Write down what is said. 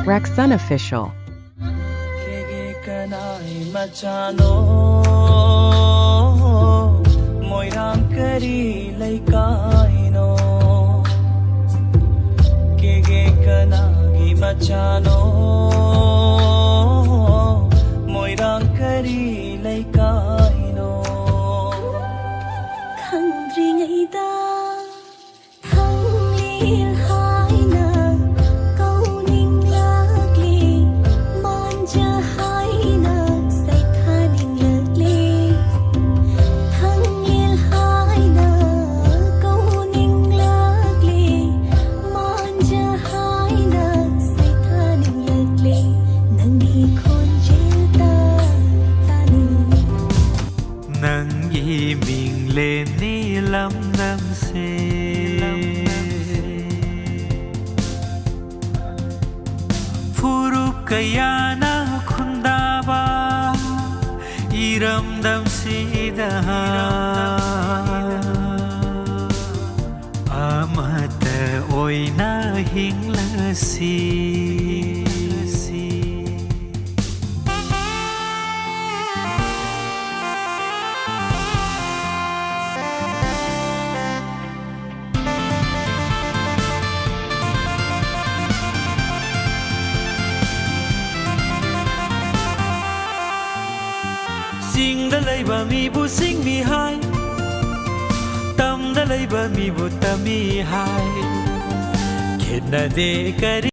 Rex Unofficial. Mình lên ni lắm năm xê Furup kaya na khundaba Iram dam sida Amata oi na hingla si Sing da leiba mi bu sing mi hai Tam da leiba mi bu tam mi hai Kena de kari